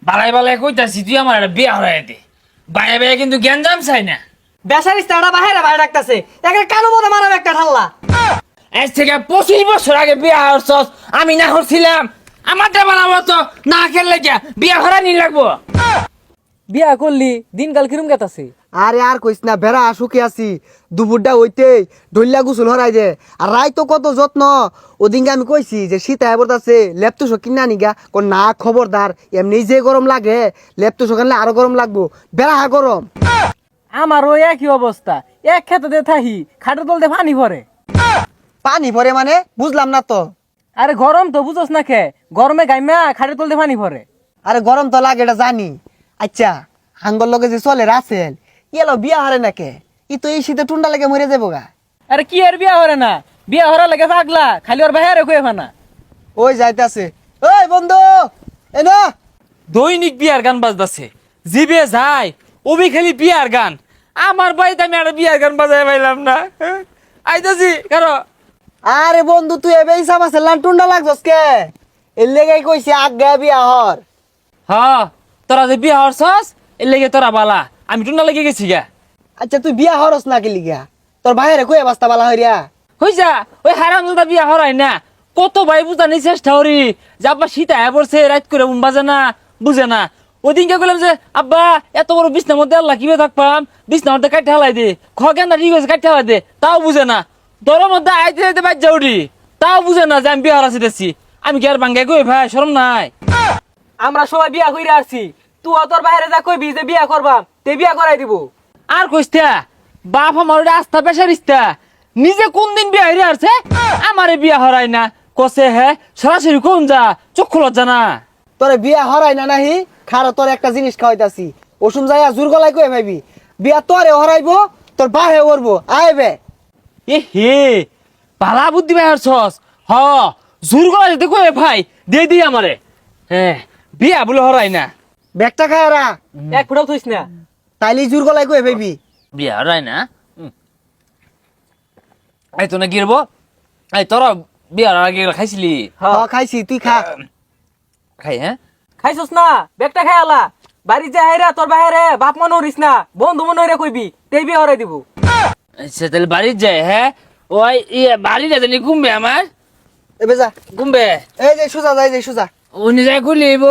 বালাই বালাই কইতাছি তুই আমার একটা বিয়া হরাই দে। বাইরে বাইরে কিন্তু জ্ঞানজাম চাই না। বেচারি স্টারটা বাহিরে বাইরে ডাকতেছে, একে কানো মতো মারাবে একটা ঠাল্লা। আজ থেকে 25 বছর আগে বিয়া হরছস, আমি না হরছিলাম। আমারটা বানাবো তো না খেললে গিয়া বিয়া হরানি লাগবো। বিয়া করলি দিনকাল কিরম গেতাছে? আরে আর কইস না, বেড়া শুকে আছি। দুপুরটা হইতে ঢইলা গুসল হরাই দে। আর রাই তো কত যত্ন। ওদিনকে আমি কইছি যে শীত আইবত আছে, ল্যাপটপ কিনা নিগা। না খবরদার, এমনি যে গরম লাগে ল্যাপটপ কিনলে আরো গরম লাগবো। বেড়া গরম। আমারও একই অবস্থা, এক খেতে থাহি খাটের তলতে পানি ভরে। পানি ভরে মানে বুঝলাম না তো। আরে গরম তো বুঝোস না খে, গরমে গাইমা খাটের তলতে পানি ভরে। আরে গরম তো লাগে এটা জানি। আচ্ছা, হাঙ্গর লগে যে চলে রাসেল, ইয়েলো বিয়া হারে নাকে? ই তো এই শীতে টুন্ডা লেগে মরে যাবো গা। আরে কি আর বিয়া হরে না, বিয়া হরা লাগে পাগলা, খালি ওর বাইরে কয়ে ফানা। ওই যাইতাছে। ওই বন্ধু এ না। দৈনিক বিয়ার গান বাজতাছে, জিবে যায় ওবি খালি বিয়ার গান। আমার বাড়িতে আমি আর বিয়ার গান বাজাই পাইলাম না। আইতাছি কারো। আরে বন্ধু তুই এবে ইসাম আছে লান টুন্ডা লাগছস কে? এর লেগেই কইছি আজ্ঞা বিয়া হর। হ্যাঁ, তোরা যে বিয়া হরছস এর লেগে তোরা বালা, আমি টুন্ডা লেগে গেছি গা। আচ্ছা তুই বিয়া হরস না কি লিগা? তোর ভাইরে কই বাস্তা বালা হইরা? হইছা ওই হারামজাদা বিয়া হরাই না। কত ভাই বুঝানি চেষ্টা করি যে আব্বা শীত আয়া পড়ছে, রাত করে ঘুম বাজে না, বুঝে না। ওদিনকে বললাম যে আব্বা এত বড় বিছনার মধ্যে আল্লাহ কিভাবে থাকবাম, বিছনার মধ্যে কাটতে হালাই দে, খগেন্দা ঠিক আছে কাটতে হালাই দে, তাও বুঝে না। দরের মধ্যে আইতে আইতে বাজ যাউরি, তাও বুঝে না যে আমি বিয়া হারাছি দেখছি। আমি কি আর বাঙ্গাই কই ভাই, শরম নাই? আমরা সবাই বিয়া কইরা আসছি, তুই তোর বাইরে যা কইবি যে বিয়া করবাম, তে বিয়া করাই দিব। আর কইস্তা বাপ আমার আস্থা পেশারিস্তা, নিজে কোন দিন বিয়া হইরে আসছে, আমারে বিয়া হরাই না কসে। হে সরাসরি কোন যা চক্ষু লজ্জা না? তোরে বিয়া হরাই না নাহি? খারো তোর একটা জিনিস খাওয়াইতাছি, ওসুম যাইয়া জোর গলায় কই ভাইবি বিয়া তোরে হরাইবো, তোর বাহে করবো আইবে। এ হে পালা বুদ্ধি ভাই হরছস। হ জোর গলা যেতে কই ভাই দে দি আমারে। হ্যাঁ বিয়া বলে হরাই না। ব্যাগটা খায়রা এক ফুটাও থইস না। তাইলে জোর গলায় কই ভাইবি। বিয়া হরাই না। এই তো না গিরব। এই তোরা বিয়ার আগে খাইছিলি? হ খাইছি, তুই খা। খাই হ্যাঁ। খাইছস না, বেগটা খাই আলা। বাড়ি যা হাইরা তোর বাইরে বাপ মনে হরিস না, বন্ধু মনে হইরা কইবি, তে বিয়া হরাই দিব। আচ্ছা তাহলে বাড়ি যায়। হ্যাঁ ওই বাড়িটা জানি ঘুমবে আমার, এবে যা। ঘুমবে এই যে সুজা যাই যে সুজা। উনি যাই খুলিব,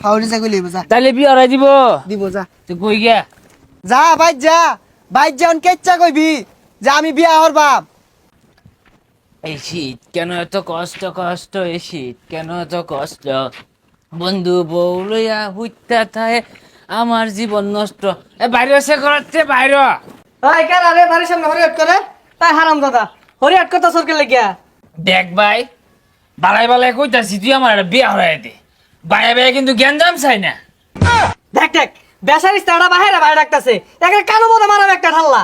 হাওড়ি যা কইলি যা। তাহলে বিয়া হরাই দিব। দিব যা। তুই কই গিয়া? যা বাইর যা, বাইর যান কেচ্চা কইবি যে আমি বিয়া হরবাম। এই শীত কেন এত কষ্ট কষ্ট, এই শীত কেন এত কষ্ট, বন্ধু বউ লইয়া হুইতা থাহে আমার জীবন নষ্ট। এ বাইরে সে করাচ্ছে বাইরে। এই কেন আরে বাড়ির সামনে হরিয়াট করে? তাই হারাম দাদা হরিয়াট কথা সরকে লাগিয়া। দেখ ভাই বালাই বালাই কইতাছি তুই আমার একটা বিয়া হরাই দে। বাইরে বাইরে কিন্তু জ্ঞানজাম চাই না। দেখ দেখ বেচারি স্টারটা বাহিরে বাইরে ডাকতেছে, একে কানো মতো মারাবে একটা ঠাল্লা।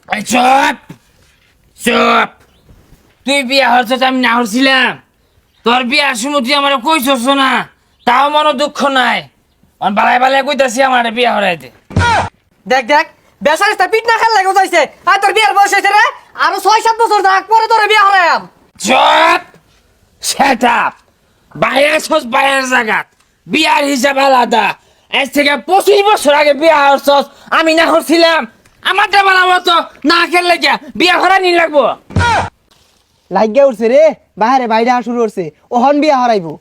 এই চুপ চুপ, তুই বিয়া হরছস আমি না হরছিলাম। তোর বিয়ার সময় তুই আমার কইছস না, তাও মনে দুঃখ নাই। বালাই বালাই কইতাছি আমার একটা বিয়া হরাই দে। দেখ দেখ বেচারি স্টার পিট না খেলে লাগো যাইছে। আর তোর বিয়ার বয়স হয়েছে রে, আরো 6-7 বছর থাক পরে তোর বিয়া হরায়াম। চুপ সেট আপ। বাইরে ছস বাইরের জায়গাত, বিয়ার হিসাব আলাদা। আজ থেকে 25 বছর আগে বিয়া হরছস, আমি না হরছিলাম। আমারটা বানাবো তো না খেললে গিয়া বিয়া হরানি লাগবো। লাগিয়া উঠছে রে, বাহিরে বাইরে শুরু করছে, ও হন বিয়া হরাইবো।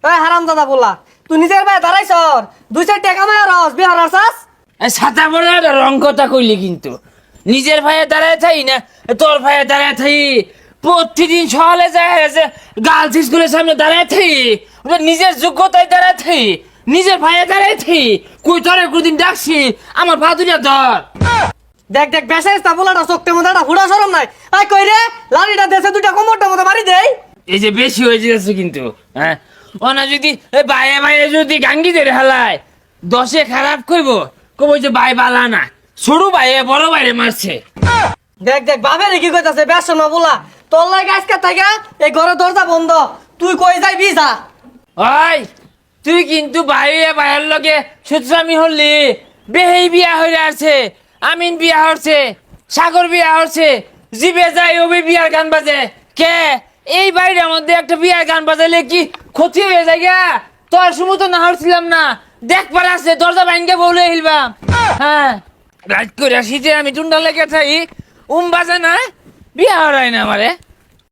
এই হারাম দাদা বললা তুই নিজের ভাই দাঁড়াইছ, 2-4 টাকা মায় রস বিয়া হরাছস। ছাতা পরে একটা রং কথা কইলি কিন্তু নিজের ভাইয়ে দাঁড়ায় থাই না তোর ভাইয়ে দাঁড়ায় থাই। প্রতিদিন সকালে যায় গার্লস স্কুলের সামনে দাঁড়ায় থাই, ওটা নিজের যোগ্যতায় দাঁড়ায় থাই, নিজের ভাইয়ে দাঁড়ায় থাই। কই তোরে কোনদিন ডাকছি আমার ভাদুরিয়া ধর। দেখ দেখ বেচারি স্টার বলাটা চোখতে মতো একটা হুড়া সরম নাই। আই কই রে লাড়িটা দেশে দুইটা কোমরটা মতো মারি দেই। এই যে বেশি হয়ে যাচ্ছে কিন্তু। হ্যাঁ ওনা যদি বাইরে বাইরে যদি গাঙ্গি ধরে হালায় 10 খারাপ কইব, কব যে ভাই বালা না, ছোট ভাইয়ে বড় বাইরে মারছে। দেখ দেখ বাপের কি কইতাছে বেশ না বলা, তোর লাগে আজকে থাকা এই ঘরের দরজা বন্ধ, তুই কই যাইবি যা। ওই তুই কিন্তু বাইরে বাইরের লগে সুতরামি হলি। বেহেই বিয়া হয়ে আছে, আমিন বিয়া হচ্ছে, সাগর বিয়া হচ্ছে, জিবে যাই ওবে বিয়ার গান বাজে। কে এই বাইরের মধ্যে একটা বিয়ার গান বাজাইলে কি ক্ষতি হয়ে যায় গা? তোর সময় তো না হচ্ছিলাম না, দেখ পারে আছে দরজা ভাঙ্গে বলে হিলবাম হ্যাঁ রাত করে শীতে আমি টুন্ডা লেগে থাই বাজে না বিয়া হরাই না আমারে